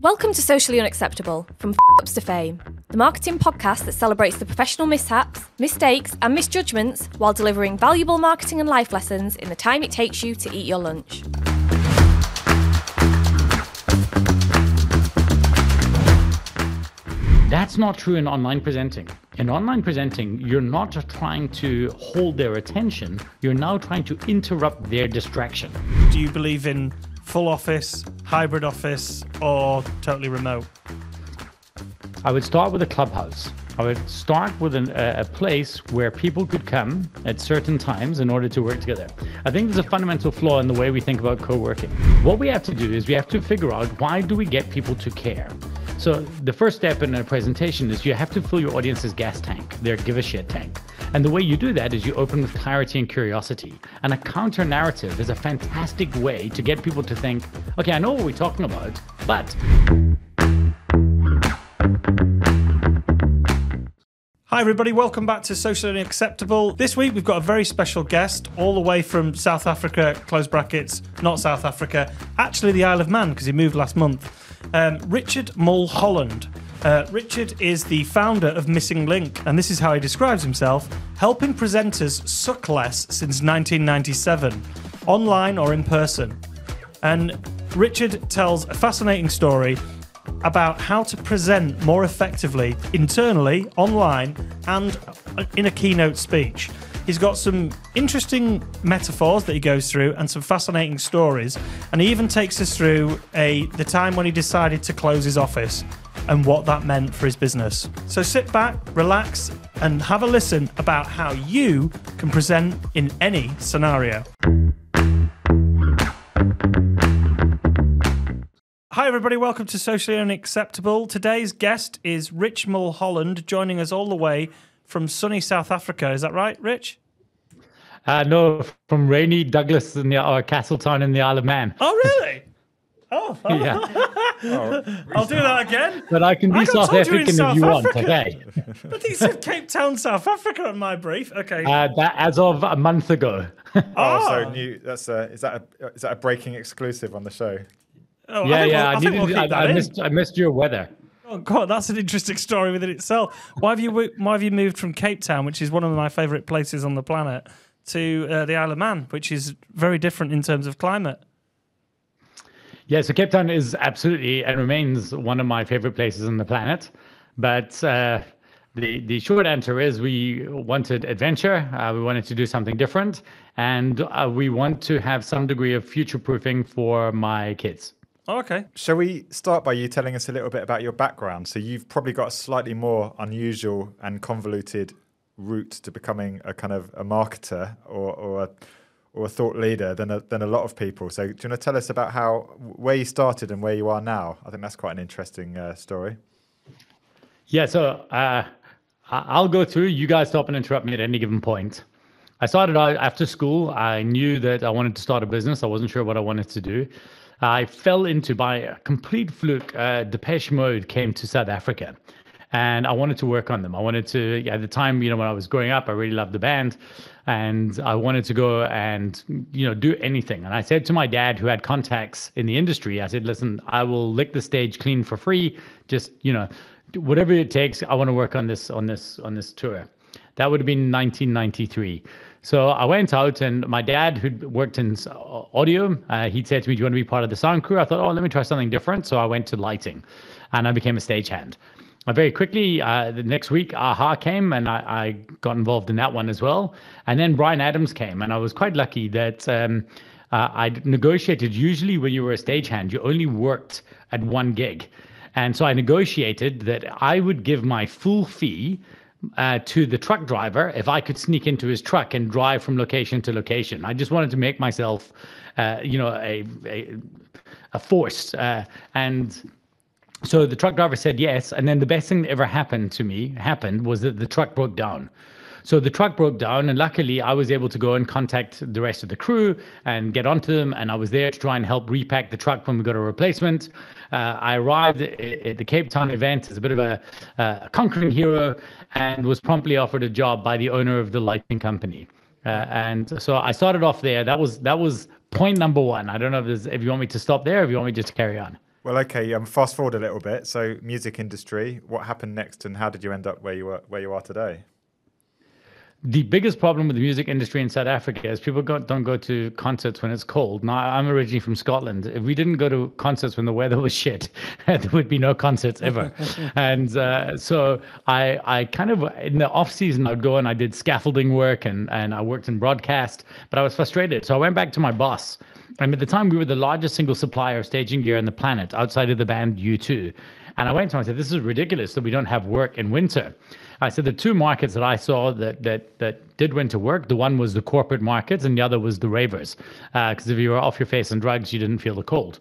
Welcome to Socially Unacceptable, from F***ups to Fame, the marketing podcast that celebrates the professional mishaps, mistakes and misjudgments while delivering valuable marketing and life lessons in the time it takes you to eat your lunch. That's not true in online presenting. In online presenting, you're not just trying to hold their attention, you're now trying to interrupt their distraction. Do you believe in full office, hybrid office, or totally remote? I would start with a clubhouse. I would start with a place where people could come at certain times in order to work together. I think there's a fundamental flaw in the way we think about co-working. What we have to do is we have to figure out, why do we get people to care? So the first step in a presentation is you have to fill your audience's gas tank, their give a shit tank. And the way you do that is you open with clarity and curiosity. And a counter narrative is a fantastic way to get people to think, okay, I know what we're talking about, but... Hi everybody, welcome back to Socially Unacceptable. This week we've got a very special guest all the way from South Africa, close brackets, not South Africa, actually the Isle of Man because he moved last month. Richard Mulholland. Richard is the founder of Missing Link, and this is how he describes himself: helping presenters suck less since 1997, online or in person. And Richard tells a fascinating story about how to present more effectively internally, online, and in a keynote speech. He's got some interesting metaphors that he goes through and some fascinating stories, and he even takes us through the time when he decided to close his office and what that meant for his business. So sit back, relax, and have a listen about how you can present in any scenario. Hi everybody, welcome to Socially Unacceptable. Today's guest is Rich Mulholland, joining us all the way from sunny South Africa. Is that right, Rich? No, from rainy Douglas in or Castletown in the Isle of Man. Oh, really? Oh. Yeah. I'll do that again. But I can be South African if you want, okay? But he said Cape Town, South Africa on my brief. Okay. That as of a month ago. So new. That's is that a breaking exclusive on the show? Oh, Yeah. I missed your weather. Oh God, that's an interesting story within itself. Why have you moved from Cape Town, which is one of my favourite places on the planet, to the Isle of Man, which is very different in terms of climate? Yeah, so Cape Town is absolutely and remains one of my favorite places on the planet. But the short answer is we wanted adventure. We wanted to do something different. And we want to have some degree of future-proofing for my kids. Oh, okay. Shall we start by you telling us a little bit about your background? So you've probably got a slightly more unusual and convoluted route to becoming a kind of a marketer or a thought leader than a lot of people. So do you want to tell us about where you started and where you are now? I think that's quite an interesting story. Yeah, so I'll go through. You guys stop and interrupt me at any given point. I started out after school. I knew that I wanted to start a business. I wasn't sure what I wanted to do. I fell into, by a complete fluke, Depeche Mode came to South Africa. And I wanted to work on them. I wanted to, at the time, when I was growing up, I really loved the band. And I wanted to go and, do anything. And I said to my dad, who had contacts in the industry, I said, listen, I will lick the stage clean for free. Just, whatever it takes, I want to work on this tour. That would have been 1993. So I went out, and my dad, who'd worked in audio, he'd said to me, do you want to be part of the sound crew? I thought, let me try something different. So I went to lighting, and I became a stagehand. Very quickly, the next week, AHA came, and I got involved in that one as well. And then Bryan Adams came, and I was quite lucky that I negotiated. Usually when you were a stagehand, you only worked at one gig. And so I negotiated that I would give my full fee to the truck driver if I could sneak into his truck and drive from location to location. I just wanted to make myself, a force. And so the truck driver said yes. And then the best thing that ever happened was that the truck broke down. So the truck broke down, and luckily I was able to go and contact the rest of the crew and get onto them. And I was there to try and help repack the truck when we got a replacement. I arrived at the Cape Town event as a bit of a conquering hero, and was promptly offered a job by the owner of the lighting company. And so I started off there. That was point number one. I don't know if you want me to stop there or if you want me just to carry on. Well, okay. Fast forward a little bit. So, music industry. What happened next, and how did you end up where you are today? The biggest problem with the music industry in South Africa is people don't go to concerts when it's cold. Now, I'm originally from Scotland. If we didn't go to concerts when the weather was shit, there would be no concerts ever. And so I kind of, in the off season, I'd go and I did scaffolding work and I worked in broadcast, but I was frustrated. So I went back to my boss. And at the time, we were the largest single supplier of staging gear on the planet outside of the band U2. And I went to him and said, this is ridiculous that we don't have work in winter. I said the two markets that I saw that did winter work, the one was the corporate markets and the other was the ravers. Because if you were off your face on drugs, you didn't feel the cold.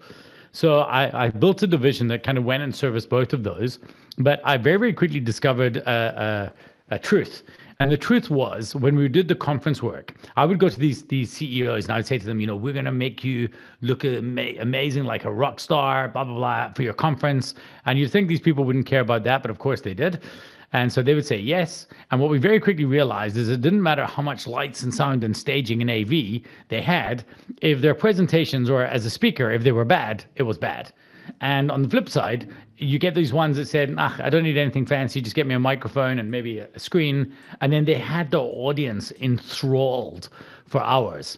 So I built a division that kind of went and serviced both of those. But I very, very quickly discovered a truth. And the truth was, when we did the conference work, I would go to these CEOs and I would say to them, we're going to make you look amazing like a rock star, blah, blah, blah, for your conference. And you'd think these people wouldn't care about that, but of course they did. And so they would say yes. And what we very quickly realized is it didn't matter how much lights and sound and staging and AV they had. If their presentations or as a speaker, if they were bad, it was bad. And on the flip side, you get these ones that said, I don't need anything fancy, just get me a microphone and maybe a screen. And then they had the audience enthralled for hours.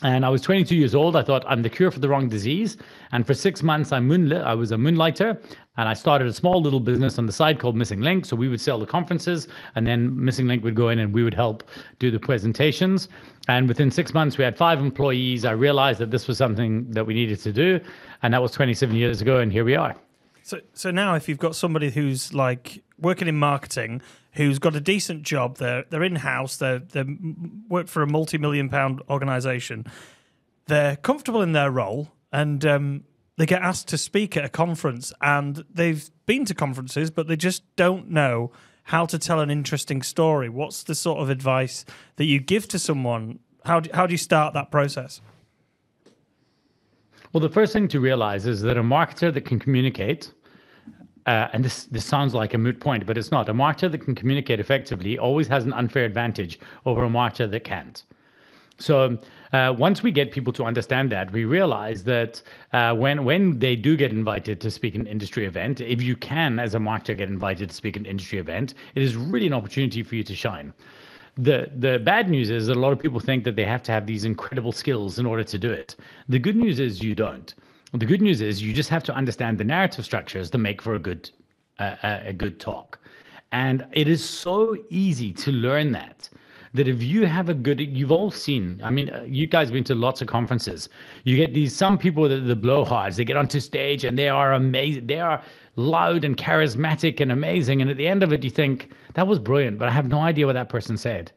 And I was 22 years old. I thought, I'm the cure for the wrong disease. And for 6 months, I was a moonlighter. And I started a small little business on the side called Missing Link. So we would sell the conferences, and then Missing Link would go in and we would help do the presentations. And within 6 months, we had 5 employees. I realized that this was something that we needed to do. And that was 27 years ago. And here we are. So now if you've got somebody who's like working in marketing, who's got a decent job, they're in-house, they work for a multi-million-pound organisation, they're comfortable in their role, and they get asked to speak at a conference, and they've been to conferences, but they just don't know how to tell an interesting story. What's the sort of advice that you give to someone? How do you start that process? Well, the first thing to realize is that a marketer that can communicate, and this sounds like a moot point, but it's not. A marketer that can communicate effectively always has an unfair advantage over a marketer that can't. So once we get people to understand that, we realize that when they do get invited to speak an industry event, if you can, as a marketer, get invited to speak an industry event, it is really an opportunity for you to shine. The bad news is that a lot of people think that they have to have these incredible skills in order to do it. The good news is you don't. The good news is you just have to understand the narrative structures to make for a good talk. And it is so easy to learn that if you have you've all seen, you guys have been to lots of conferences. You get some people that are the blowhards, they get onto stage and they are amazing. They are loud and charismatic and amazing. And at the end of it, you think, that was brilliant, but I have no idea what that person said.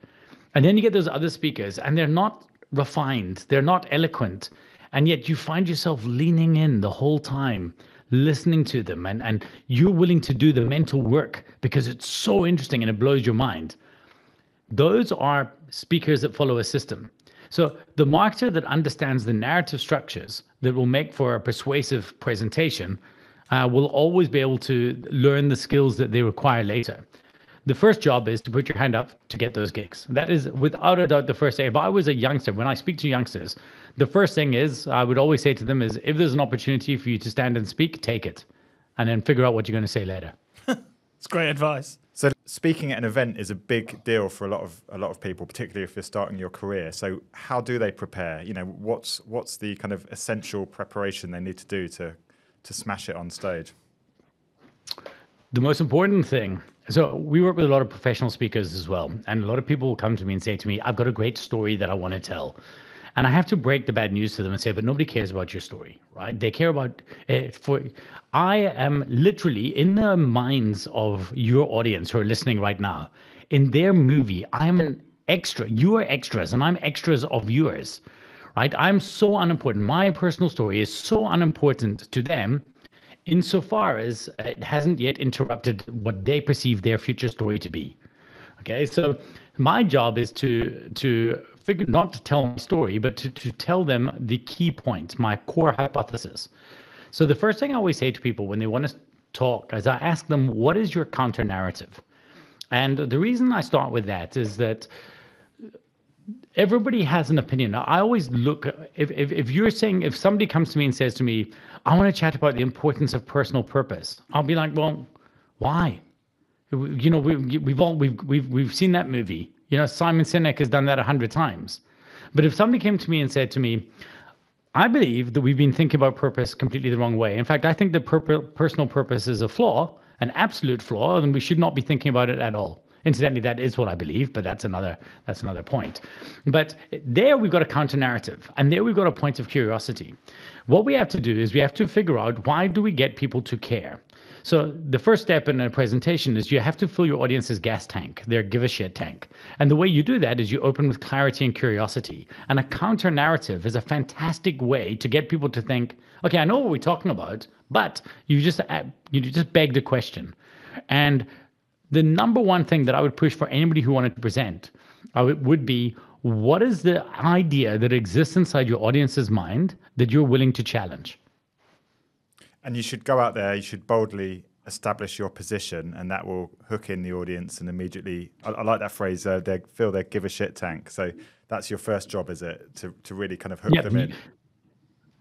And then you get those other speakers and they're not refined. They're not eloquent. And yet you find yourself leaning in the whole time, listening to them, and you're willing to do the mental work because it's so interesting and it blows your mind. Those are speakers that follow a system. So the marketer that understands the narrative structures that will make for a persuasive presentation will always be able to learn the skills that they require later. The first job is to put your hand up to get those gigs. That is without a doubt the first thing. If I was a youngster, when I speak to youngsters, the first thing is I would always say to them is, if there's an opportunity for you to stand and speak, take it, and then figure out what you're going to say later. It's great advice. So speaking at an event is a big deal for a lot of people, particularly if you're starting your career. So how do they prepare? What's the kind of essential preparation they need to do to smash it on stage? The most important thing. So we work with a lot of professional speakers as well. And a lot of people will come to me and say to me, I've got a great story that I want to tell. And I have to break the bad news to them and say, but nobody cares about your story, right? They care about I am literally in the minds of your audience who are listening right now. In their movie, I'm an extra. You are extras and I'm extras of yours, right? I'm so unimportant. My personal story is so unimportant to them insofar as it hasn't yet interrupted what they perceive their future story to be. Okay, so my job is to figure, not to tell my story, but to tell them the key point, my core hypothesis. So the first thing I always say to people when they want to talk is I ask them, what is your counter narrative? And the reason I start with that is that everybody has an opinion. I always look, if somebody comes to me and says to me, I want to chat about the importance of personal purpose, I'll be like, well, why? You know, we've seen that movie. You know, Simon Sinek has done that 100 times. But if somebody came to me and said to me, I believe that we've been thinking about purpose completely the wrong way. In fact, I think that personal purpose is a flaw, an absolute flaw, and we should not be thinking about it at all. Incidentally, that is what I believe, but that's another point. But there we've got a counter narrative, and there we've got a point of curiosity. What we have to do is we have to figure out, why do we get people to care? So the first step in a presentation is you have to fill your audience's gas tank, their give a shit tank. And the way you do that is you open with clarity and curiosity. And a counter narrative is a fantastic way to get people to think, okay, I know what we're talking about, but you just begged a question. And the number one thing that I would push for anybody who wanted to present would be, what is the idea that exists inside your audience's mind that you're willing to challenge? And you should go out there, you should boldly establish your position, and that will hook in the audience and immediately, I like that phrase, they fill their give a shit tank. So that's your first job, is it? To really kind of hook them in.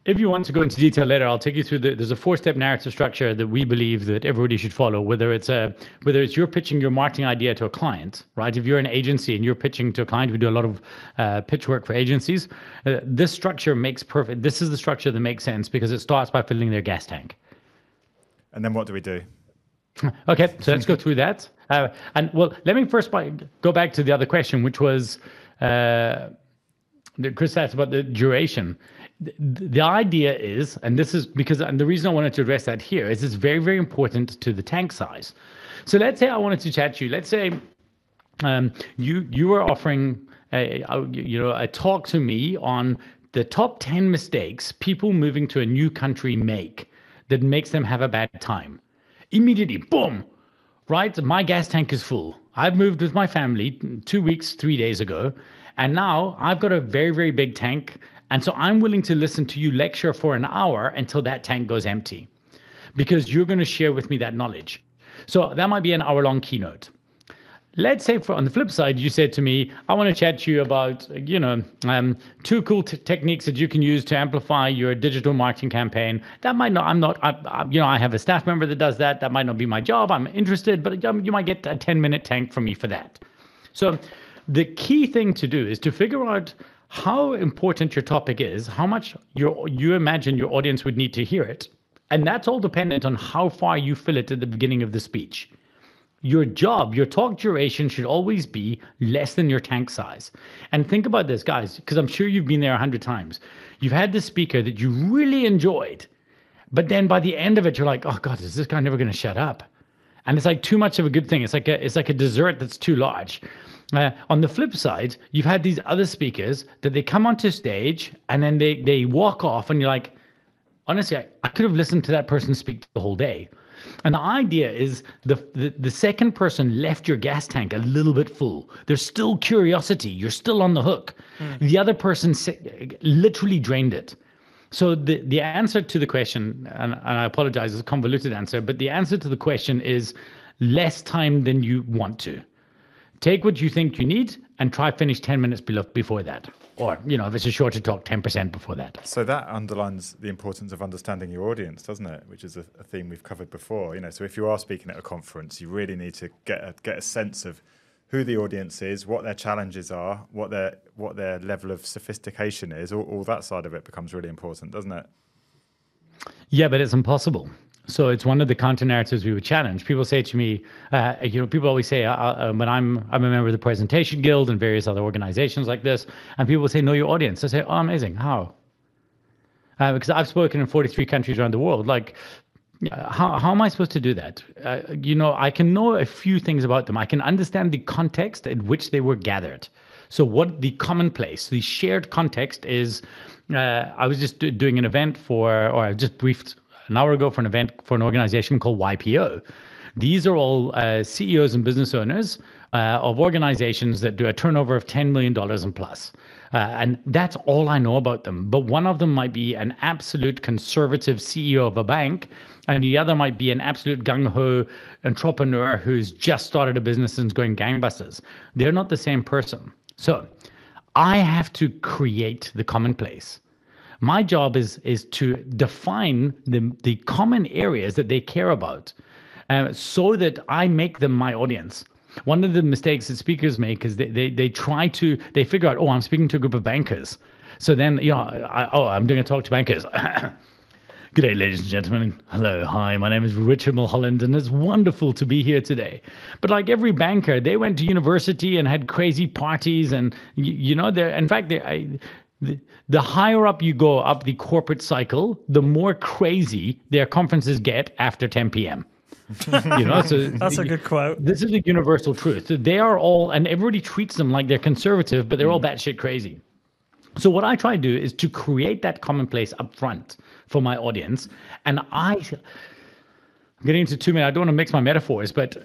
If you want to go into detail later, I'll take you through there's a 4-step narrative structure that we believe that everybody should follow, whether it's you're pitching your marketing idea to a client, right? If you're an agency and you're pitching to a client, we do a lot of pitch work for agencies. This structure makes perfect. This is the structure that makes sense because it starts by filling their gas tank. And then what do we do? Okay, so let's go through that. And well, let me first go back to the other question, which was Chris asked about the duration. The idea is, and this is because, and the reason I wanted to address that here is it's very, very important to the tank size. So let's say I wanted to chat to you. Let's say you were offering a talk to me on the top 10 mistakes people moving to a new country make that makes them have a bad time. Immediately, boom, right? My gas tank is full. I've moved with my family 2 weeks, 3 days ago, and now I've got a very, very big tank. And so I'm willing to listen to you lecture for an hour until that tank goes empty, because you're going to share with me that knowledge. So that might be an hour-long keynote. Let's say on the flip side, you said to me, I want to chat to you about, 2 cool techniques that you can use to amplify your digital marketing campaign. That might not, I have a staff member that does that. That might not be my job. I'm interested, but you might get a 10-minute tank from me for that. So the key thing to do is to figure out how important your topic is, how much you imagine your audience would need to hear it. And that's all dependent on how far you fill it at the beginning of the speech. Your talk duration should always be less than your tank size. And think about this, guys, because I'm sure you've been there 100 times. You've had this speaker that you really enjoyed, but then by the end of it, you're like, oh God, is this guy never going to shut up? And it's like too much of a good thing. It's like a dessert that's too large. On the flip side, you've had these other speakers that they come onto stage and then they walk off and you're like, honestly, I could have listened to that person speak the whole day. And the idea is the second person left your gas tank a little bit full. There's still curiosity. You're still on the hook. The other person literally drained it. So the answer to the question, and I apologize, it's a convoluted answer, but the answer to the question is less time than you want to. Take what you think you need and try finish 10 minutes before that. Or, if it's a shorter talk, 10% before that. So that underlines the importance of understanding your audience, doesn't it? Which is a theme we've covered before. So if you are speaking at a conference, you really need to get a sense of who the audience is, what their challenges are, what their level of sophistication is. All that side of it becomes really important, doesn't it? Yeah, but it's impossible. So it's one of the counter narratives we would challenge. People say to me, people always say, when I'm a member of the Presentation Guild and various other organizations like this, and people say, know your audience. I say, oh, amazing. How? Because I've spoken in 43 countries around the world. Like, how am I supposed to do that? I can know a few things about them. I can understand the context in which they were gathered. So what the commonplace, the shared context is, I was just doing an event I just briefed an hour ago for an event for an organization called YPO. These are all CEOs and business owners of organizations that do a turnover of $10 million and plus. And that's all I know about them. But one of them might be an absolute conservative CEO of a bank, and the other might be an absolute gung-ho entrepreneur who's just started a business and is going gangbusters. They're not the same person. So I have to create the commonplace. My job is to define the common areas that they care about, so that I make them my audience. One of the mistakes that speakers make is they figure out, oh, I'm speaking to a group of bankers. So then, I'm doing a talk to bankers. Good day, ladies and gentlemen. Hello, hi, my name is Richard Mulholland, and it's wonderful to be here today. But like every banker, they went to university and had crazy parties, and the higher up you go up the corporate cycle, the more crazy their conferences get after 10 p.m. So that's a good quote. This is a universal truth. They are all, and everybody treats them like they're conservative, but they're all batshit crazy. So what I try to do is to create that commonplace up front for my audience. And I'm getting into too many, I don't want to mix my metaphors, but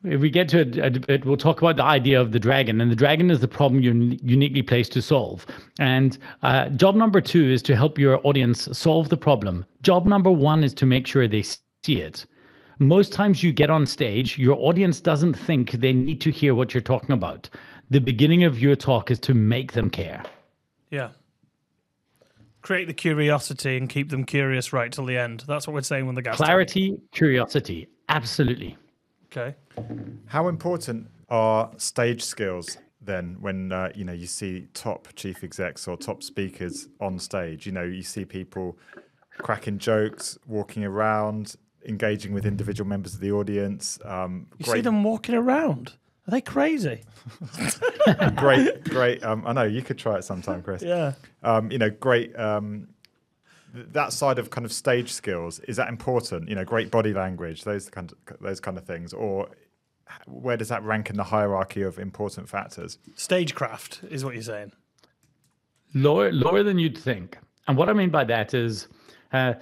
if we get to it, we'll talk about the idea of the dragon. And the dragon is the problem you're uniquely placed to solve. And job number 2 is to help your audience solve the problem. Job number 1 is to make sure they see it. Most times you get on stage, your audience doesn't think they need to hear what you're talking about. The beginning of your talk is to make them care. Yeah. Create the curiosity and keep them curious right till the end. That's what we're saying when the guys Clarity, curiosity. Absolutely. Okay. How important are stage skills then when you see top chief execs or top speakers on stage? You see people cracking jokes, walking around, engaging with individual members of the audience. You see them walking around? Are they crazy? Great. I know you could try it sometime, Chris. Yeah. Great. That side of kind of stage skills, is that important? Great body language, those kind of things, or where does that rank in the hierarchy of important factors? Stagecraft is what you're saying. Lower than you'd think. And what I mean by that is, if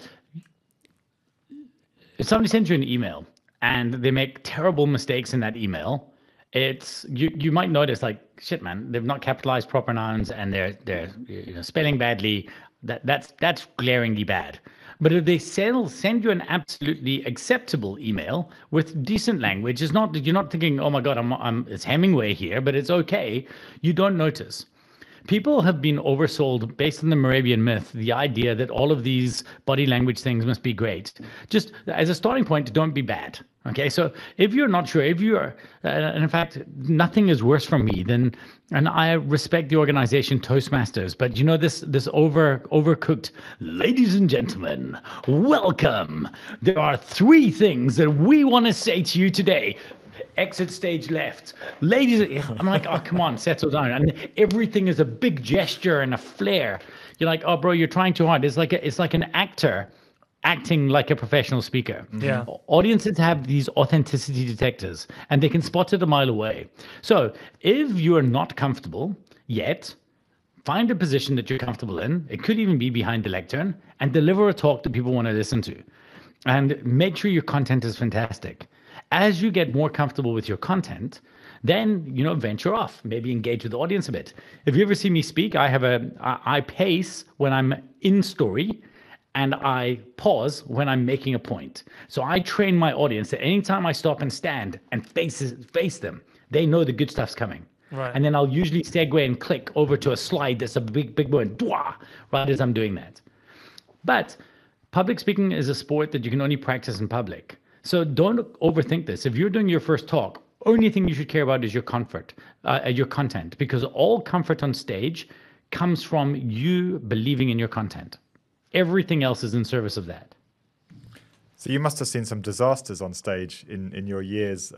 somebody sends you an email and they make terrible mistakes in that email, it's you might notice, like, shit, man, they've not capitalized proper nouns and they're spelling badly. That's glaringly bad. But if they send you an absolutely acceptable email with decent language, you're not thinking, oh my God, it's Hemingway here, but it's okay. You don't notice. People have been oversold based on the Moravian myth, the idea that all of these body language things must be great. Just as a starting point, don't be bad. Okay, so if you're not sure, and in fact, nothing is worse for me than, and I respect the organization Toastmasters, but this overcooked, ladies and gentlemen, welcome. There are 3 things that we want to say to you today. Exit stage left. Ladies, I'm like, oh, come on, settle down. And everything is a big gesture and a flair. You're like, oh, bro, you're trying too hard. It's like an actor acting like a professional speaker. Yeah. Audiences have these authenticity detectors, and they can spot it a mile away. So if you're not comfortable yet, find a position that you're comfortable in. It could even be behind the lectern, and deliver a talk that people want to listen to. And make sure your content is fantastic. As you get more comfortable with your content, then, venture off, maybe engage with the audience a bit. If you ever see me speak, I pace when I'm in story, and I pause when I'm making a point. So I train my audience that anytime I stop and stand and face them, they know the good stuff's coming. Right. And then I'll usually segue and click over to a slide that's a big one, right as I'm doing that. But public speaking is a sport that you can only practice in public. So don't overthink this. If you're doing your first talk, only thing you should care about is your comfort, your content, because all comfort on stage comes from you believing in your content. Everything else is in service of that. So you must have seen some disasters on stage in your years,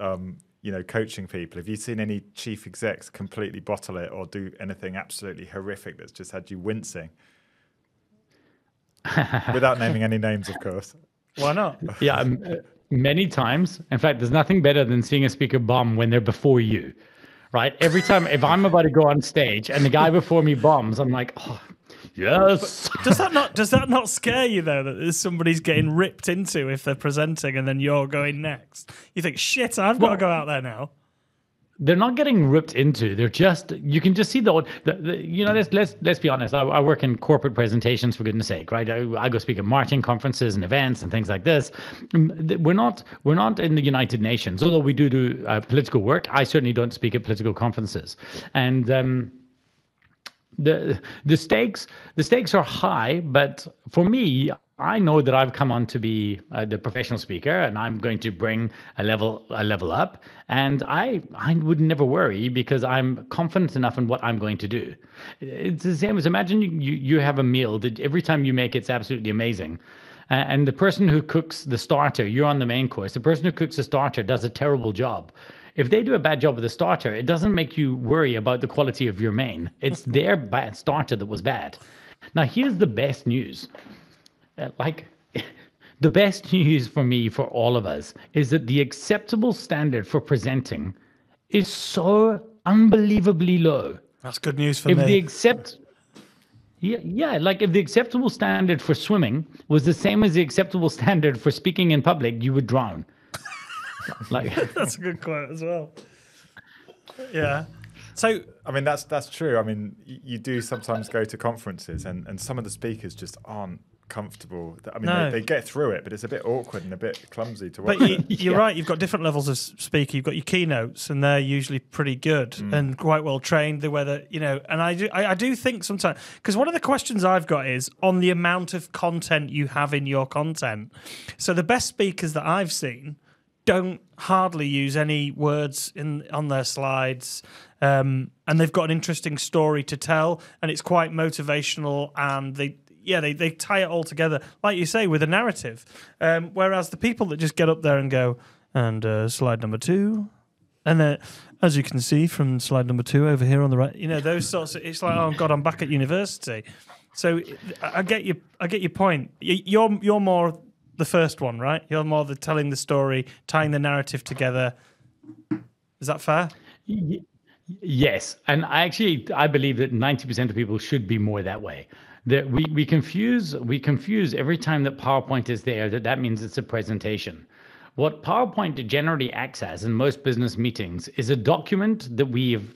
coaching people. Have you seen any chief execs completely bottle it or do anything absolutely horrific that's just had you wincing? Without naming any names, of course. Why not? Yeah, many times. In fact, there's nothing better than seeing a speaker bomb when they're before you, right? Every time, if I'm about to go on stage and the guy before me bombs, I'm like, oh, yes. Does that not scare you though, that somebody's getting ripped into if they're presenting and then you're going next? You think, shit, I've got to go out there now. They're not getting ripped into. They're just, you can just see let's be honest. I work in corporate presentations, for goodness sake, right? I go speak at marketing conferences and events and things like this. We're not in the United Nations, although we do political work. I certainly don't speak at political conferences. And the stakes are high, but for me, I know that I've come on to be the professional speaker, and I'm going to bring a level up, and I would never worry because I'm confident enough in what I'm going to do. It's the same as imagine you have a meal that every time you make it's absolutely amazing. And the person who cooks the starter, you're on the main course. The person who cooks the starter does a terrible job. If they do a bad job with the starter, it doesn't make you worry about the quality of your main. It's their bad starter that was bad. Now, here's the best news. The best news for me, for all of us, is that the acceptable standard for presenting is so unbelievably low. That's good news for If me. if the acceptable standard for swimming was the same as the acceptable standard for speaking in public, you would drown. That's a good quote as well. Yeah. So I mean, that's true. I mean, you do sometimes go to conferences, and some of the speakers just aren't comfortable. I mean, they get through it, but it's a bit awkward and a bit clumsy to watch. But you're right. You've got different levels of speaker. You've got your keynotes, and they're usually pretty good and quite well trained. The weather, and I do think sometimes, because one of the questions I've got is on the amount of content you have in your content. So the best speakers that I've seen don't hardly use any words on their slides, and they've got an interesting story to tell, and it's quite motivational, and they tie it all together, like you say, with a narrative. Whereas the people that just get up there and go, and slide number 2, and then, as you can see from slide number 2 over here on the right, those sorts of, it's like, oh God, I'm back at university. So I get your point. You're more the first one, right? You're more the telling the story, tying the narrative together. Is that fair? Yes, and I believe that 90% of people should be more that way. That we confuse every time that PowerPoint is there that means it's a presentation. What PowerPoint generally acts as in most business meetings is a document that we've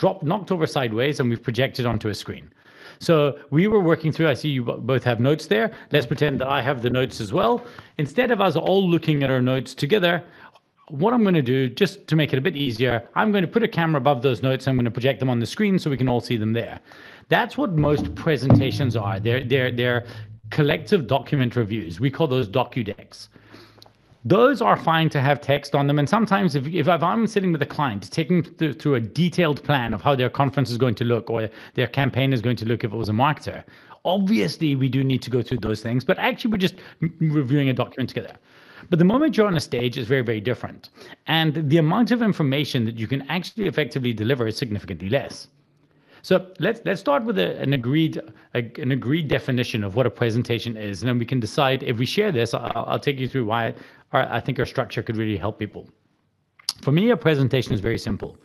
knocked over sideways, and we've projected onto a screen. So we were working through, I see you both have notes there. Let's pretend that I have the notes as well. Instead of us all looking at our notes together, what I'm going to do, just to make it a bit easier, I'm going to put a camera above those notes. I'm going to project them on the screen so we can all see them there. That's what most presentations are. They're collective document reviews. We call those docu-decks. Those are fine to have text on them. And sometimes if I'm sitting with a client, taking through a detailed plan of how their conference is going to look or their campaign is going to look if it was a marketer, obviously we do need to go through those things. But actually, we're just reviewing a document together. But the moment you're on a stage is very, very different. And the amount of information that you can actually effectively deliver is significantly less. So let's start with an agreed definition of what a presentation is, and then we can decide if we share this. I'll take you through why I think our structure could really help people. For me, a presentation is very simple.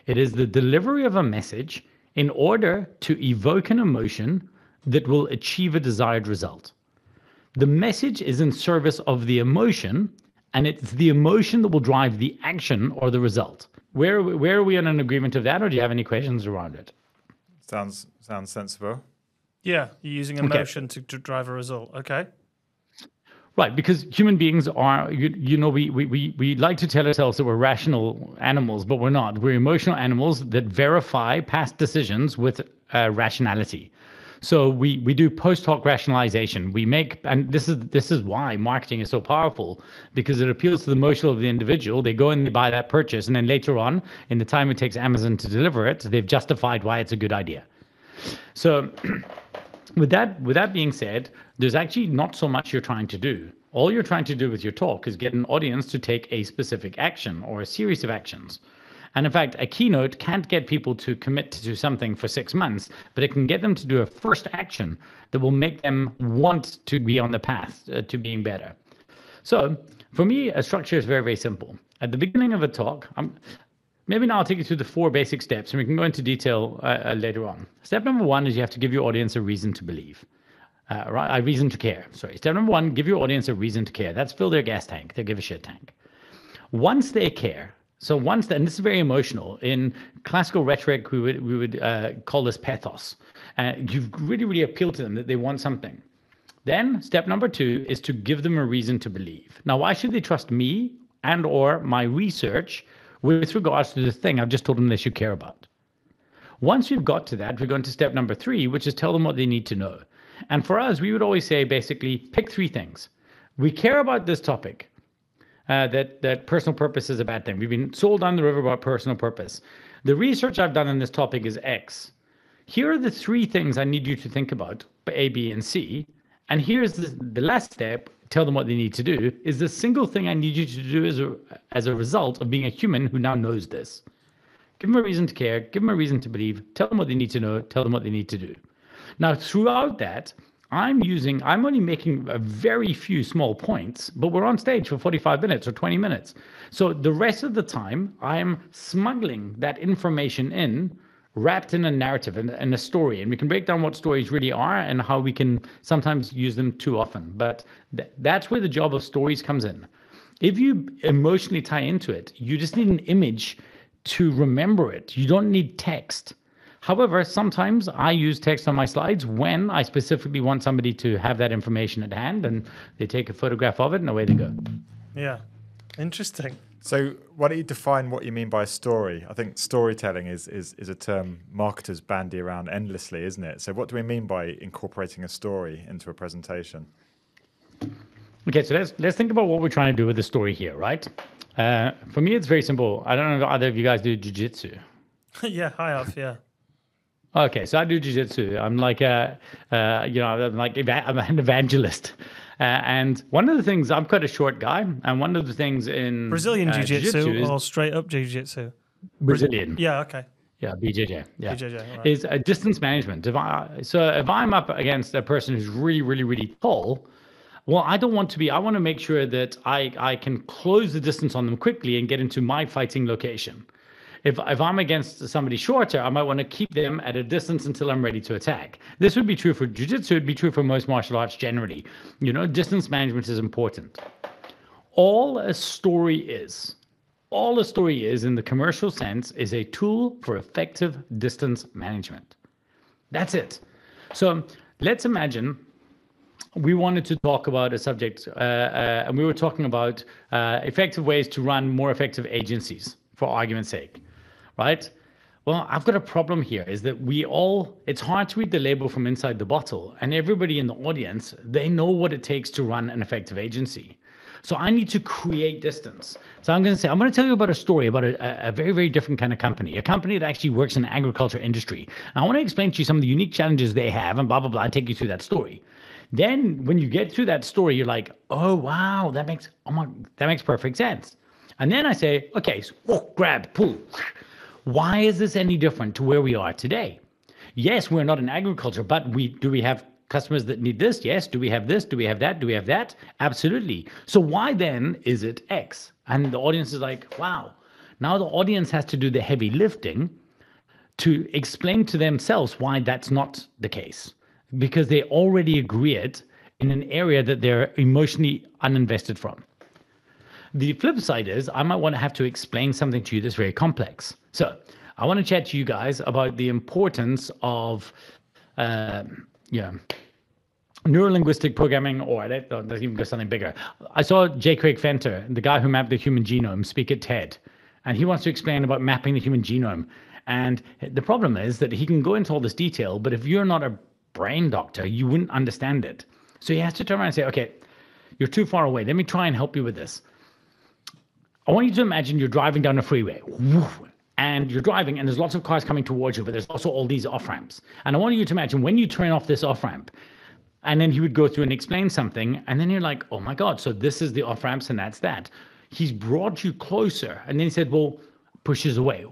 It is the delivery of a message in order to evoke an emotion that will achieve a desired result. The message is in service of the emotion, and it's the emotion that will drive the action or the result. Where are we on an agreement of that, or do you have any questions around it? Sounds sensible. Yeah, you're using emotion to drive a result. Okay. Right, because human beings are, we like to tell ourselves that we're rational animals, but we're not. We're emotional animals that verify past decisions with rationality. So we do post hoc rationalization. And this is why marketing is so powerful, because it appeals to the emotion of the individual. They go and they buy that purchase, and then later on, in the time it takes Amazon to deliver it, they've justified why it's a good idea. So with that being said, there's actually not so much you're trying to do. All you're trying to do with your talk is get an audience to take a specific action or a series of actions. And in fact, a keynote can't get people to commit to something for 6 months, but it can get them to do a first action that will make them want to be on the path to being better. So for me, a structure is very, very simple. At the beginning of a talk, maybe now I'll take you through the 4 basic steps, and we can go into detail later on. Step number 1 is you have to give your audience a reason to believe. A reason to care. Sorry. Step number 1, give your audience a reason to care. That's fill their gas tank, their give a shit tank. Once they care, and this is very emotional. In classical rhetoric, we would call this pathos. You've really, really appealed to them that they want something. Then step number 2 is to give them a reason to believe. Now, why should they trust me and or my research with regards to the thing I've just told them they should care about? Once we've got to that, we're going to step number 3, which is tell them what they need to know. And for us, we would always say, basically, pick 3 things. We care about this topic, that personal purpose is a bad thing. We've been sold down the river about personal purpose. The research I've done on this topic is X. Here are the 3 things I need you to think about, A, B, and C. And here's the last step, tell them what they need to do, is the single thing I need you to do as a result of being a human who now knows this. Give them a reason to care, give them a reason to believe, tell them what they need to know, tell them what they need to do. Now, throughout that, I'm only making a very few small points, but we're on stage for 45 minutes or 20 minutes. So the rest of the time, I'm smuggling that information in, wrapped in a narrative and a story. And we can break down what stories really are and how we can sometimes use them too often. But that's where the job of stories comes in. If you emotionally tie into it, you just need an image to remember it. You don't need text. However, sometimes I use text on my slides when I specifically want somebody to have that information at hand, and they take a photograph of it and away they go. Yeah, interesting. So why don't you define what you mean by a story? I think storytelling is a term marketers bandy around endlessly, isn't it? So what do we mean by incorporating a story into a presentation? Okay, so let's think about what we're trying to do with the story here, right? For me, it's very simple. I don't know if either of you guys do jiu-jitsu. Yeah, I have, yeah. Okay, so I do jiu-jitsu. I'm like I'm an evangelist. And one of the things, I'm quite a short guy, and one of the things in Brazilian jiu-jitsu or straight up jiu-jitsu? Brazilian. Yeah, okay. Yeah, BJJ. Yeah, BJJ, right. Is a distance management. If I'm up against a person who's really, really, really tall, well, I don't want to be. I want to make sure that I can close the distance on them quickly and get into my fighting location. If I'm against somebody shorter, I might want to keep them at a distance until I'm ready to attack. This would be true for jiu-jitsu. It'd be true for most martial arts generally. Distance management is important. All a story is in the commercial sense is a tool for effective distance management. That's it. So let's imagine we wanted to talk about a subject, and we were talking about effective ways to run more effective agencies, for argument's sake, right? Well, I've got a problem here, is that it's hard to read the label from inside the bottle, and everybody in the audience, they know what it takes to run an effective agency. So I need to create distance. So I'm going to tell you about a story about a very, very different kind of company, a company that actually works in the agriculture industry. And I want to explain to you some of the unique challenges they have and blah, blah, blah, and take you through that story. Then when you get through that story, you're like, oh, wow, that makes perfect sense. And then I say, okay, so, grab, pull. Why is this any different to where we are today? Yes, we're not in agriculture, but do we have customers that need this? Yes. Do we have this? Do we have that? Do we have that? Absolutely. So why then is it X? And the audience is like, wow. Now the audience has to do the heavy lifting to explain to themselves why that's not the case, because they already agree it in an area that they're emotionally uninvested from. The flip side is I might want to have to explain something to you that's very complex. So I want to chat to you guys about the importance of neurolinguistic programming, or let's even go something bigger. I saw J. Craig Fenter, the guy who mapped the human genome, speak at TED, and he wants to explain about mapping the human genome. And the problem is that he can go into all this detail, but if you're not a brain doctor, you wouldn't understand it. So he has to turn around and say, okay, you're too far away. Let me try and help you with this. I want you to imagine you're driving down a freeway, and you're driving, and there's lots of cars coming towards you, but there's also all these off-ramps. And I want you to imagine when you turn off this off-ramp, and then he would go through and explain something, and then you're like, oh my God, so this is the off-ramps and that's that. He's brought you closer, and then he said, well, pushes away.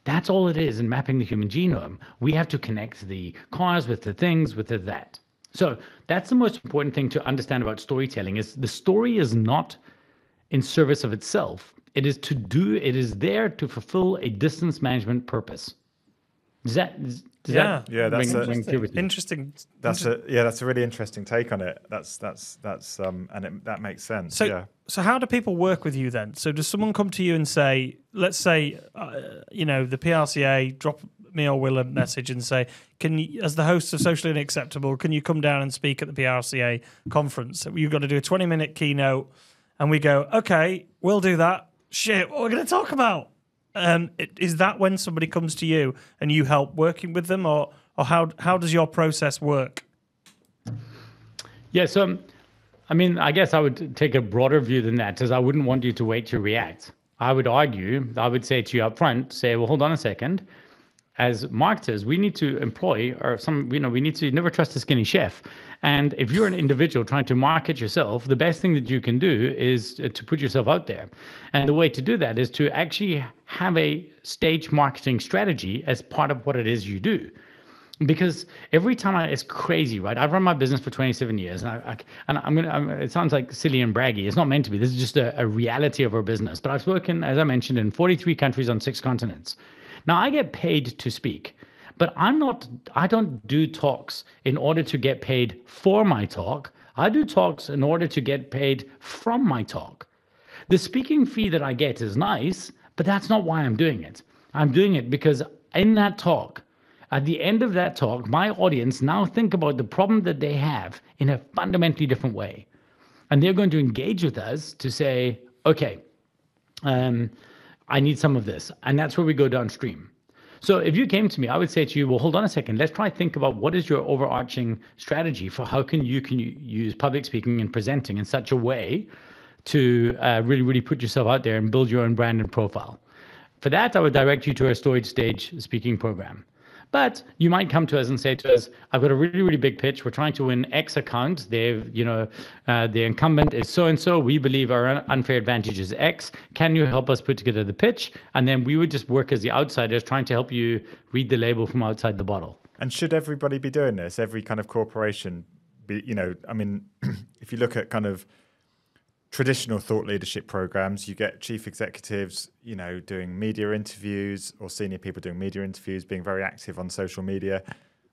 That's all it is in mapping the human genome. We have to connect the cars with the things, with the that. So that's the most important thing to understand about storytelling, is the story is not in service of itself. It is there to fulfill a distance management purpose. That's interesting. That's a really interesting take on it. That makes sense. So how do people work with you then? So does someone come to you and say, let's say, the PRCA drop me or Will a message and say, can you, as the host of Socially Unacceptable, can you come down and speak at the PRCA conference? You've got to do a 20-minute keynote, and we go, okay, we'll do that. Shit, what are we going to talk about? Is that when somebody comes to you and you help working with them, or how does your process work? Yeah, so I mean, I guess I would take a broader view than that, because I wouldn't want you to wait to react. I would say to you up front, say, well, hold on a second. As marketers, we need to employ, or we need to never trust a skinny chef. And if you're an individual trying to market yourself, the best thing that you can do is to put yourself out there. And the way to do that is to actually have a stage marketing strategy as part of what it is you do. Because every time it's crazy, right? I've run my business for 27 years, and it sounds like silly and braggy. It's not meant to be. This is just a reality of our business. But I've spoken, as I mentioned, in 43 countries on 6 continents. Now, I get paid to speak, but I don't do talks in order to get paid for my talk. I do talks in order to get paid from my talk. The speaking fee that I get is nice, but that's not why I'm doing it. I'm doing it because in that talk, at the end of that talk, my audience now think about the problem that they have in a fundamentally different way. And they're going to engage with us to say, okay, I need some of this. And that's where we go downstream. So if you came to me, I would say to you, well, hold on a second. Let's try to think about what is your overarching strategy for how can you use public speaking and presenting in such a way to really, really put yourself out there and build your own brand and profile. For that, I would direct you to a storage stage speaking program. But you might come to us and say to us, I've got a really, really big pitch. We're trying to win X account. The incumbent is so-and-so. We believe our unfair advantage is X. Can you help us put together the pitch? And then we would just work as the outsiders, trying to help you read the label from outside the bottle. And should everybody be doing this? Every kind of corporation be, if you look at kind of traditional thought leadership programs, you get chief executives, doing media interviews, or senior people doing media interviews, being very active on social media.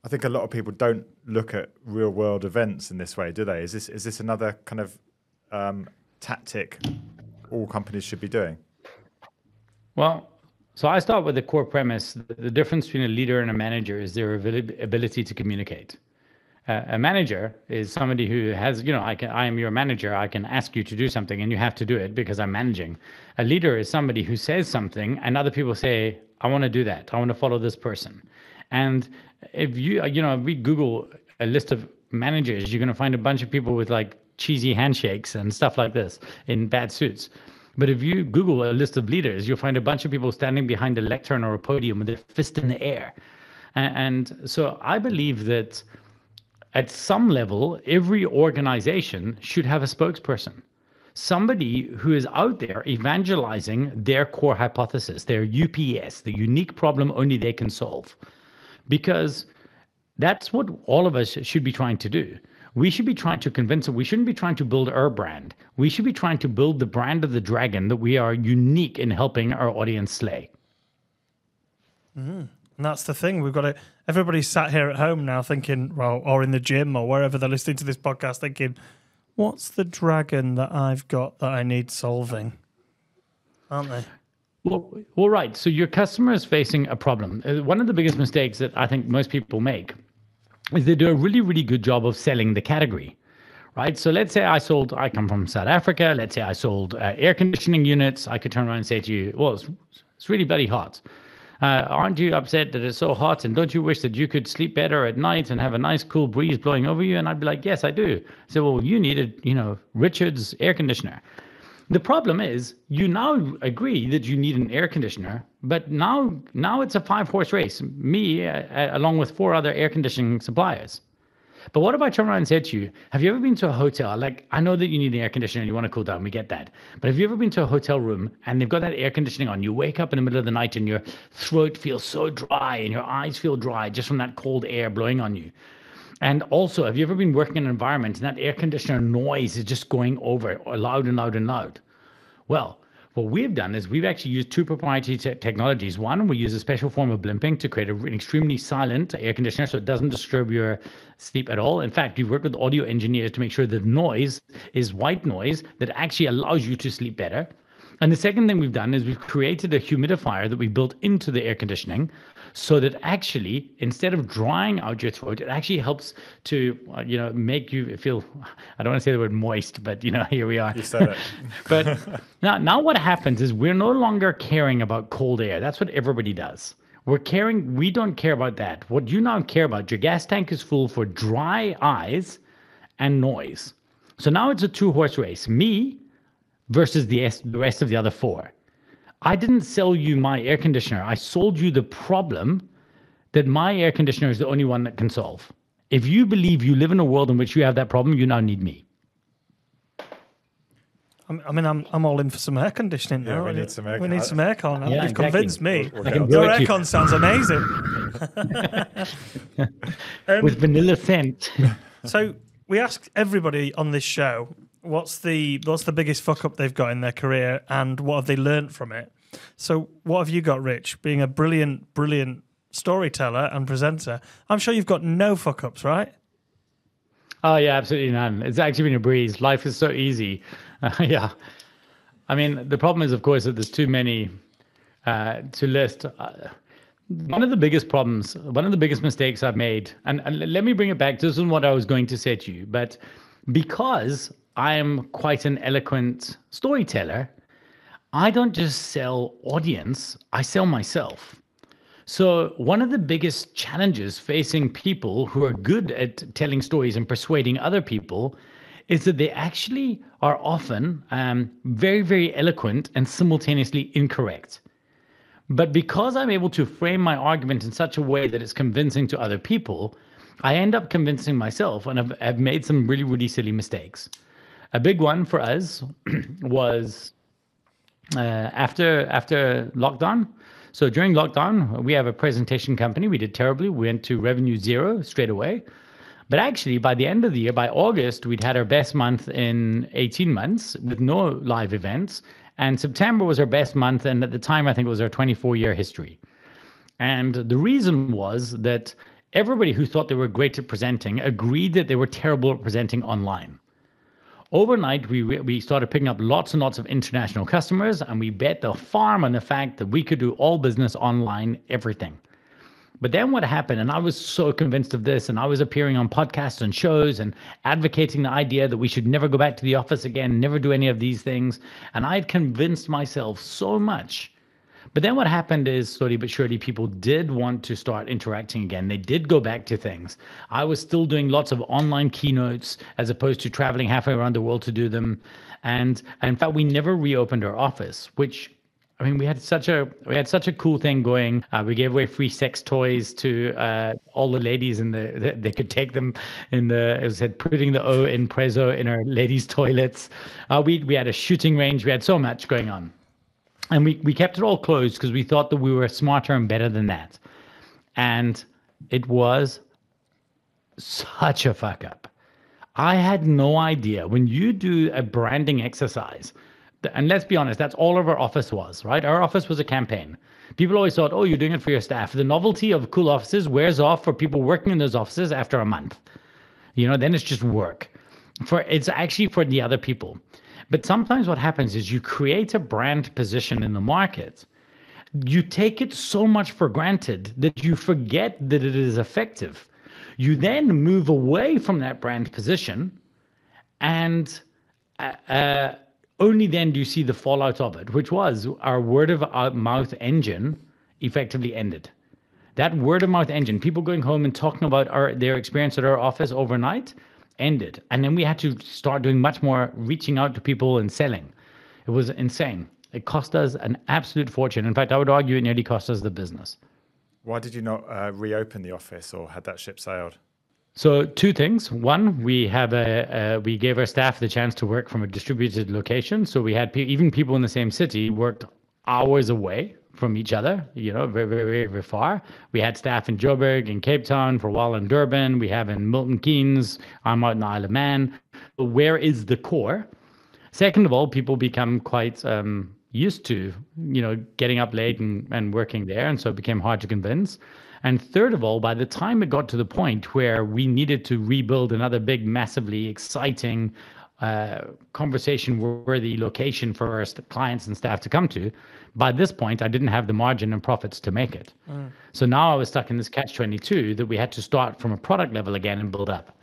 I think a lot of people don't look at real world events in this way, do they? Is this another kind of tactic all companies should be doing? Well, so I start with the core premise. The difference between a leader and a manager is their ability to communicate. A manager is somebody who has, I am your manager. I can ask you to do something and you have to do it because I'm managing. A leader is somebody who says something and other people say, I want to do that. I want to follow this person. And if we Google a list of managers, you're going to find a bunch of people with like cheesy handshakes and stuff like this in bad suits. But if you Google a list of leaders, you'll find a bunch of people standing behind a lectern or a podium with their fist in the air. And so I believe that at some level, every organization should have a spokesperson, somebody who is out there evangelizing their core hypothesis, their UPS, the unique problem only they can solve. Because that's what all of us should be trying to do. We should be trying to convince them. We shouldn't be trying to build our brand. We should be trying to build the brand of the dragon that we are unique in helping our audience slay. And that's the thing. Everybody's sat here at home now thinking, or in the gym or wherever they're listening to this podcast thinking, what's the dragon that I've got that I need solving? Aren't they? Well, right. So your customer is facing a problem. One of the biggest mistakes that I think most people make is they do a really, really good job of selling the category, right? So let's say I come from South Africa. Let's say I sold air conditioning units. I could turn around and say to you, well, it's really bloody hot. Aren't you upset that it's so hot? And don't you wish that you could sleep better at night and have a nice cool breeze blowing over you? And I'd be like, yes, I do. So, well, you needed, Richard's air conditioner. The problem is you now agree that you need an air conditioner, but now it's a 5-horse race, me along with 4 other air conditioning suppliers. But what if I turn around and say to you, have you ever been to a hotel? Like, I know that you need an air conditioner and you want to cool down. We get that. But have you ever been to a hotel room and they've got that air conditioning on? You wake up in the middle of the night and your throat feels so dry and your eyes feel dry just from that cold air blowing on you. And also, have you ever been working in an environment and that air conditioner noise is just going over loud and loud and loud? Well, what we've done is we've actually used 2 proprietary technologies. One, we use a special form of blimping to create an extremely silent air conditioner so it doesn't disturb your sleep at all. In fact, we've worked with audio engineers to make sure the noise is white noise that actually allows you to sleep better. And the second thing we've done is we've created a humidifier that we built into the air conditioning so that actually, instead of drying out your throat, it actually helps to, make you feel, I don't want to say the word moist, but, here we are. You said it. But now what happens is we're no longer caring about cold air. That's what everybody does. We don't care about that. What you now care about, your gas tank is full for dry eyes and noise. So now it's a 2-horse race, me versus the rest of the other 4. I didn't sell you my air conditioner. I sold you the problem that my air conditioner is the only one that can solve. If you believe you live in a world in which you have that problem, you now need me. I'm all in for some air conditioning now. We need some aircon. We need some aircon now. Yeah, You've convinced me. Your aircon sounds amazing. With vanilla scent. So we asked everybody on this show what's the biggest fuck up they've got in their career and what have they learned from it. So what have you got, Rich? Being a brilliant storyteller and presenter, I'm sure you've got no fuck ups, right? Oh yeah, absolutely none. It's actually been a breeze. Life is so easy. Yeah. I mean, the problem is, of course, that there's too many to list. One of the biggest mistakes I've made, and let me bring it back. This is what I was going to say to you, but because I am quite an eloquent storyteller, I don't just sell audience, I sell myself. So one of the biggest challenges facing people who are good at telling stories and persuading other people is that they actually are often very, very eloquent and simultaneously incorrect. But because I'm able to frame my argument in such a way that it's convincing to other people, I end up convincing myself, and I've made some really, really silly mistakes. A big one for us was after lockdown. So during lockdown, we have a presentation company. We did terribly. We went to revenue 0 straight away. But actually, by the end of the year, by August, we'd had our best month in 18 months with no live events. And September was our best month. And at the time, I think it was our 24-year history. And the reason was that everybody who thought they were great at presenting agreed that they were terrible at presenting online. Overnight, we started picking up lots and lots of international customers, and we bet the farm on the fact that we could do all business online, everything. But then what happened, and I was so convinced of this, and I was appearing on podcasts and shows and advocating the idea that we should never go back to the office again, never do any of these things. And I had convinced myself so much. But then what happened is, slowly but surely, people did want to start interacting again. They did go back to things. I was still doing lots of online keynotes as opposed to traveling halfway around the world to do them. And in fact, we never reopened our office, which, I mean, we had such a cool thing going. We gave away free sex toys to all the ladies they could take them it said putting the O in Prezzo in our ladies' toilets. We had a shooting range. We had so much going on. And we kept it all closed because we thought that we were smarter and better than that. And it was such a fuck up. I had no idea. When you do a branding exercise, and let's be honest, that's all of our office was, right? Our office was a campaign. People always thought, oh, you're doing it for your staff. The novelty of cool offices wears off for people working in those offices after a month. Then it's just work. It's actually for the other people. But sometimes what happens is you create a brand position in the market. You take it so much for granted that you forget that it is effective. You then move away from that brand position, and only then do you see the fallout of it, which was our word of mouth engine effectively ended. That word of mouth engine, people going home and talking about their experience at our office overnight, ended. And then we had to start doing much more reaching out to people and selling. It was insane. It cost us an absolute fortune. In fact, I would argue it nearly cost us the business. Why did you not reopen the office, or had that ship sailed? So 2 things. One, we gave our staff the chance to work from a distributed location. So we had even people in the same city worked hours away from each other, very, very, very, very far. We had staff in Joburg, in Cape Town, for a while in Durban. We have in Milton Keynes. I'm out in the Isle of Man. Where is the core? Second of all, people become quite used to, getting up late and working there. And so it became hard to convince. And third of all, by the time it got to the point where we needed to rebuild another big, massively exciting conversation worthy location for our clients and staff to come to, by this point, I didn't have the margin and profits to make it. So now I was stuck in this catch-22 that we had to start from a product level again and build up.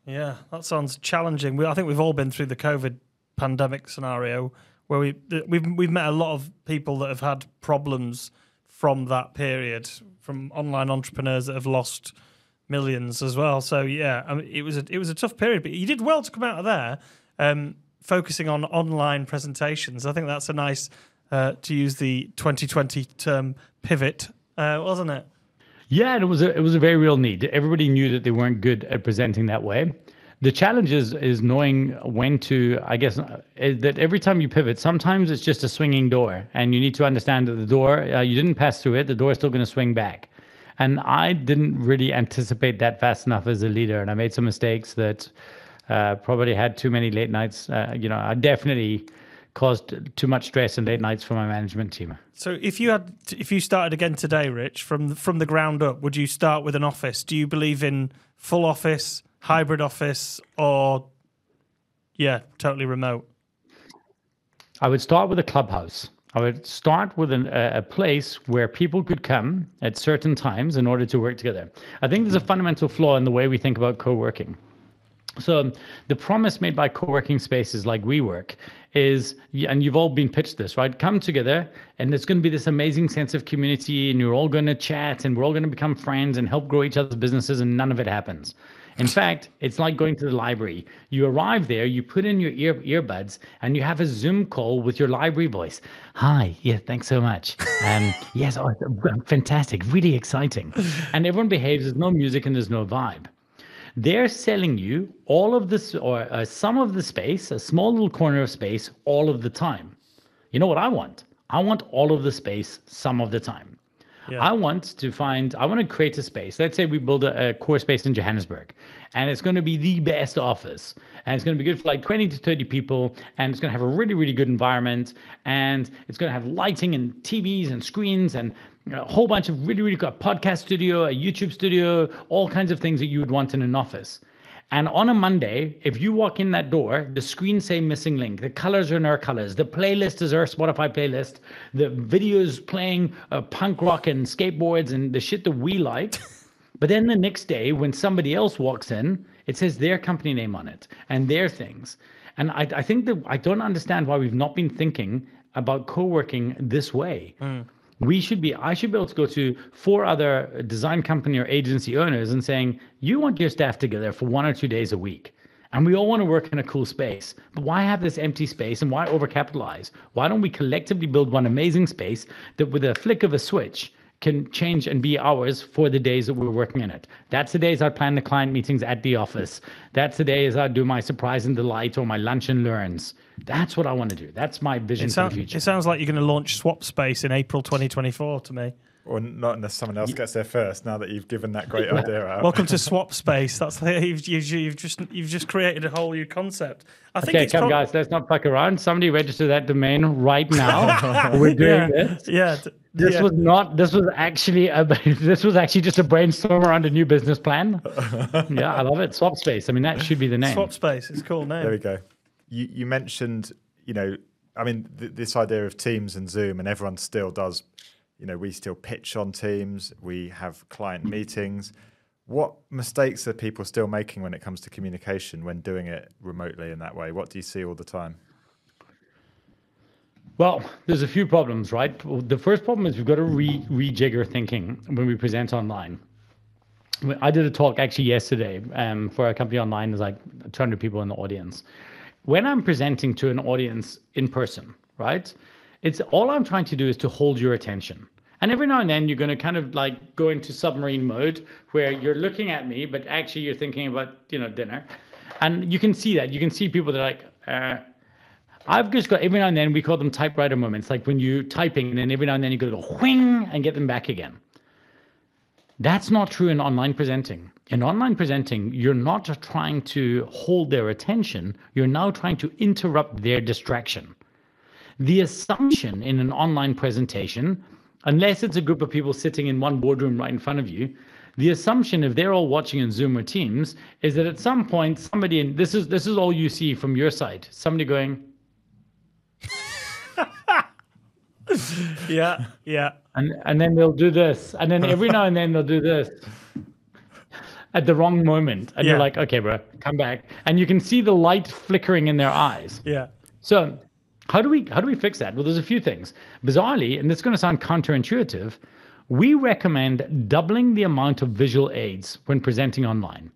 Yeah, that sounds challenging. I think we've all been through the COVID pandemic scenario where we've met a lot of people that have had problems from that period, from online entrepreneurs that have lost millions as well. So yeah, I mean, it was a tough period, but you did well to come out of there, focusing on online presentations. I think that's a nice, to use the 2020 term, pivot, wasn't it? Yeah, it was a very real need. Everybody knew that they weren't good at presenting that way. The challenge is knowing when to, I guess, that every time you pivot, sometimes it's just a swinging door, and you need to understand that the door, you didn't pass through it, the door is still going to swing back. And I didn't really anticipate that fast enough as a leader, and I made some mistakes that probably had too many late nights. I definitely caused too much stress and late nights for my management team. So if you started again today, Rich, from the ground up, would you start with an office? Do you believe in full office, hybrid office, or totally remote? I would start with a clubhouse. I would start with a place where people could come at certain times in order to work together. I think there's a fundamental flaw in the way we think about co-working. So the promise made by co-working spaces like WeWork is, and you've all been pitched this, right? Come together and there's going to be this amazing sense of community and you're all going to chat and we're all going to become friends and help grow each other's businesses, and none of it happens. In fact, it's like going to the library. You arrive there, you put in your earbuds, and you have a Zoom call with your library voice. Hi, yeah, thanks so much. Yes, fantastic, really exciting. And everyone behaves, there's no music and there's no vibe. They're selling you all of this, or some of the space, a small little corner of space, all of the time. You know what I want? I want all of the space, some of the time. Yeah. I want to create a space. Let's say we build a core space in Johannesburg, and it's going to be the best office, and it's going to be good for like 20 to 30 people, and it's going to have a really, really good environment, and it's going to have lighting and TVs and screens and a whole bunch of really, really good podcast studio, a YouTube studio, all kinds of things that you would want in an office. And on a Monday, if you walk in that door, the screens say missing link, the colors are in our colors, the playlist is our Spotify playlist, the videos playing punk rock and skateboards and the shit that we like. But then the next day, when somebody else walks in, it says their company name on it and their things. And I think that I don't understand why we've not been thinking about co-working this way. I should be able to go to 4 other design company or agency owners and saying, you want your staff together for 1 or 2 days a week. And we all want to work in a cool space. But why have this empty space and why overcapitalize? Why don't we collectively build one amazing space that with a flick of a switch can change and be ours for the days that we're working in it? That's the days I plan the client meetings at the office. That's the days I do my surprise and delight or my lunch and learns. That's what I want to do. That's my vision for the future. It sounds like you're going to launch Swap Space in April 2024 to me. Or not unless someone else gets there first. Now that you've given that great idea out. Welcome to Swap Space. That's you've just created a whole new concept. I think okay, come guys, let's not fuck around. Somebody register that domain right now. We're doing this. Yeah. This was actually just a brainstorm around a new business plan. Yeah, I love it. Swap Space. I mean, that should be the name. Swap Space. It's a cool name. There we go. You mentioned, this idea of Teams and Zoom, and everyone still does. We still pitch on Teams. We have client meetings. What mistakes are people still making when it comes to communication when doing it remotely in that way? What do you see all the time? Well, there's a few problems, right? The first problem is we've got to rejigger thinking when we present online. I did a talk actually yesterday for a company online. There's like 200 people in the audience. When I'm presenting to an audience in person, right? It's all I'm trying to do is to hold your attention. And every now and then you're going to kind of like go into submarine mode where you're looking at me, but actually you're thinking about, dinner. And you can see that. You can see people that are like, I've just got, every now and then we call them typewriter moments, like when you're typing and then every now and then you go whing and get them back again. That's not true in online presenting. In online presenting, you're not just trying to hold their attention, you're now trying to interrupt their distraction. The assumption in an online presentation, unless it's a group of people sitting in one boardroom right in front of you, The assumption, if they're all watching in Zoom or Teams, is that at some point somebody, and this is all you see from your side, somebody going, Yeah. and then they'll do this, and then every now and then they'll do this at the wrong moment, and you're like, okay, bro, come back, and you can see the light flickering in their eyes. Yeah. So how do we fix that? Well, there's a few things. Bizarrely, and this is going to sound counterintuitive, we recommend doubling the amount of visual aids when presenting online,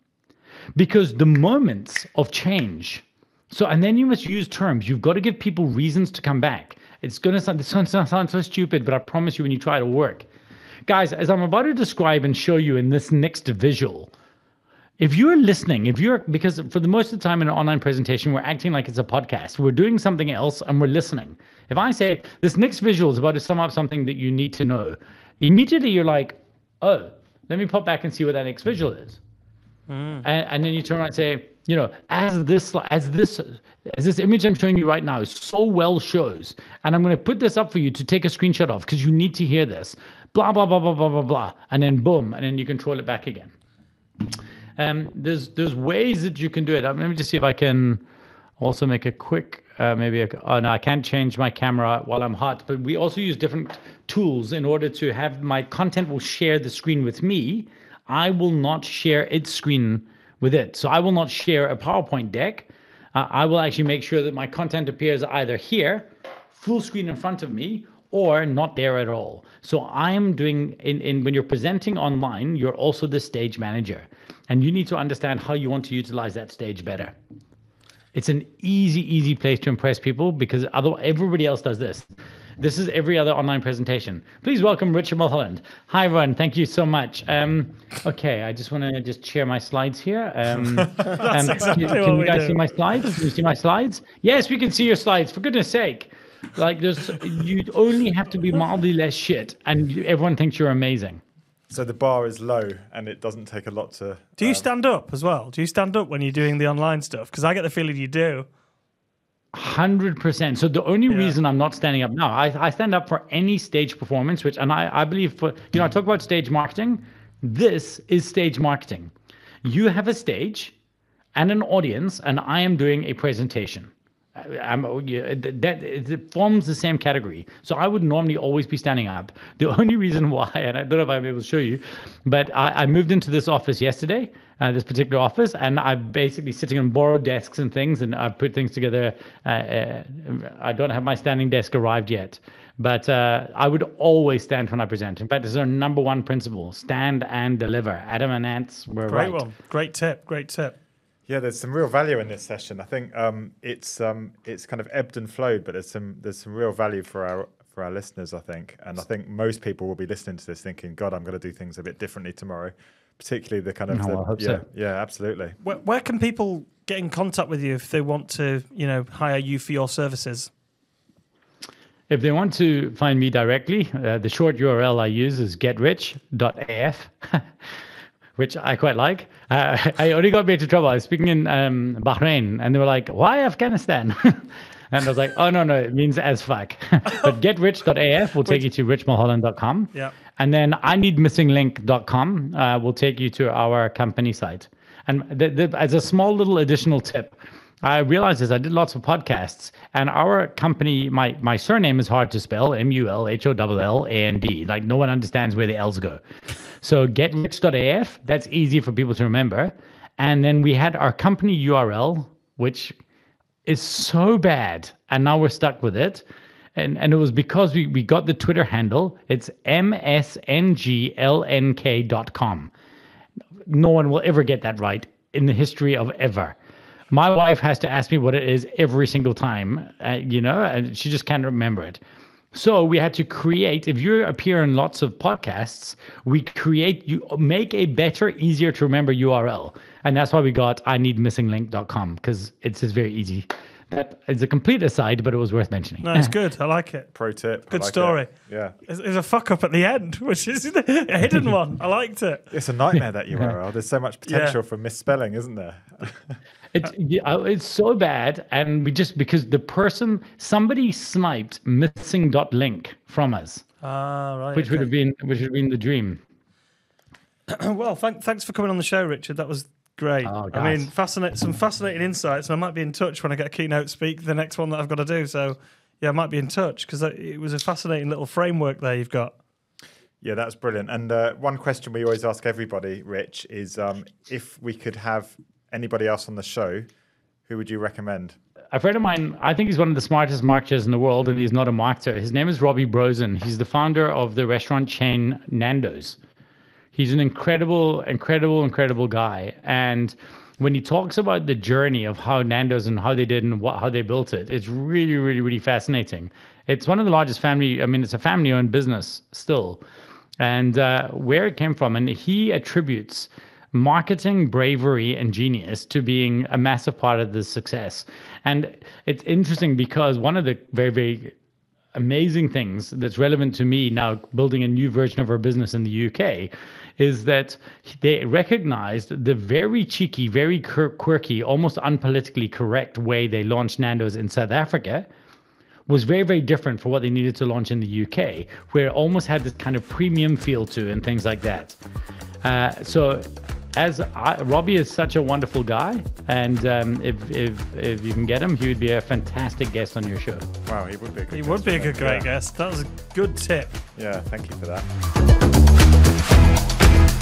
because the moments of change. So, and then you must use terms. You've got to give people reasons to come back. This sound so stupid, but I promise you, when you try, it'll work. Guys, as I'm about to describe and show you in this next visual, if you're listening, because for the most of the time in an online presentation, we're acting like it's a podcast. We're doing something else and we're listening. If I say this next visual is about to sum up something that you need to know, immediately you're like, oh, let me pop back and see what that next visual is. And then you turn around and say, as this image I'm showing you right now so well shows, and I'm going to put this up for you to take a screenshot of because you need to hear this, blah, blah, blah, blah, blah, blah, blah. And then boom, and then you control it back again. There's ways that you can do it. Let me just see if I can also make a quick, oh no, I can't change my camera while I'm hot, but we also use different tools in order to have my content will share the screen with me. I will not share its screen with it. So I will not share a PowerPoint deck. I will actually make sure that my content appears either here, full screen in front of me, or not there at all. So I'm doing, when you're presenting online, you're also the stage manager. And you need to understand how you want to utilize that stage better. It's an easy place to impress people because otherwise everybody else does this. This is every other online presentation. Please welcome Richard Mulholland. Hi, everyone. Thank you so much. Okay, I just want to share my slides here. That's exactly what can we you guys do. see my slides? Can you see my slides? Yes, we can see your slides. For goodness sake. Like, you only have to be mildly less shit, and everyone thinks you're amazing. So the bar is low, and it doesn't take a lot to. Do you stand up as well? Do you stand up when you're doing the online stuff? Because I get the feeling you do. 100%. So the only reason I'm not standing up now, I stand up for any stage performance, and I believe I talk about stage marketing. This is stage marketing. You have a stage and an audience, and I am doing a presentation. It forms the same category. So I would normally always be standing up. The only reason why, and I don't know if I'm able to show you, but I moved into this office yesterday, this particular office, and I'm basically sitting on borrowed desks and things, and I've put things together. I don't have my standing desk arrived yet, but I would always stand when I present. In fact, this is our number one principle: stand and deliver. Adam and Ants were right. Great one. Great tip. Yeah, there's some real value in this session. I think it's kind of ebbed and flowed, but there's some real value for our listeners, I think. And I think most people will be listening to this thinking, God, I'm going to do things a bit differently tomorrow. Particularly the kind of I hope so. Yeah, absolutely. Where can people get in contact with you if they want to, hire you for your services? If they want to find me directly, the short URL I use is getrich.af. Which I quite like. I only got me into trouble. I was speaking in Bahrain, and they were like, why Afghanistan? And I was like, oh, no, it means as fuck. But getrich.af will take you to richmulholland.com. Yeah. And then ineedmissinglink.com will take you to our company site. And as a small little additional tip, I realized I did lots of podcasts, and our company, my surname is hard to spell, Mulholland. Like, no one understands where the L's go. So getrich.af, that's easy for people to remember. And then we had our company URL, which is so bad, and now we're stuck with it. And it was because we got the Twitter handle. It's msnglnk.com. No one will ever get that right in the history of ever. My wife has to ask me what it is every single time, and she just can't remember it. So we had to create, if you appear in lots of podcasts, you make a better, easier to remember URL. And that's why we got ineedmissinglink.com, because it's just very easy. That is a complete aside, but it was worth mentioning. No, it's good. I like it. Pro tip. Good I like story. it. Yeah. There's a fuck up at the end, which is a hidden one. I liked it. It's a nightmare, that URL. There's so much potential for misspelling, isn't there? It's so bad, and because somebody sniped missing.link from us. Right. Which would have been the dream. Well, thanks for coming on the show, Richard. That was great. Oh, I mean, some fascinating insights, and I might be in touch when I get a keynote speak, the next one that I've got to do. So, yeah, I might be in touch because it was a fascinating little framework there you've got. Yeah, that's brilliant. And one question we always ask everybody, Rich, is if we could have anybody else on the show, who would you recommend? A friend of mine, I think he's one of the smartest marketers in the world, and he's not a marketer. His name is Robbie Brosen. He's the founder of the restaurant chain Nando's. He's an incredible guy. And when he talks about the journey of how Nando's and how they did and how they built it, it's really, really, really fascinating. It's one of the largest it's a family-owned business still. And where it came from, and he attributes marketing, bravery, and genius to being a massive part of the success. And it's interesting because one of the very, very amazing things that's relevant to me now building a new version of our business in the UK is that they recognized the very cheeky, very quirky, almost unpolitically correct way they launched Nando's in South Africa was very, very different for what they needed to launch in the UK, where it almost had this kind of premium feel to it and things like that. Robbie is such a wonderful guy, and if you can get him, he would be a fantastic guest on your show. Wow, he would be a good guest. He would be a great guest. That was a good tip. Yeah, thank you for that.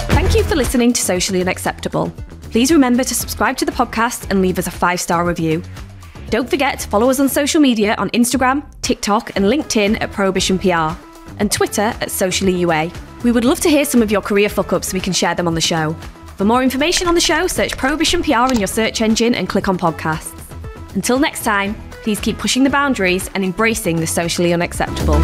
Thank you for listening to Socially Unacceptable. Please remember to subscribe to the podcast and leave us a 5-star review. Don't forget to follow us on social media on Instagram, TikTok and LinkedIn at Prohibition PR and Twitter at Socially UA. We would love to hear some of your career fuck-ups so we can share them on the show. For more information on the show, search Prohibition PR in your search engine and click on podcasts. Until next time, please keep pushing the boundaries and embracing the socially unacceptable.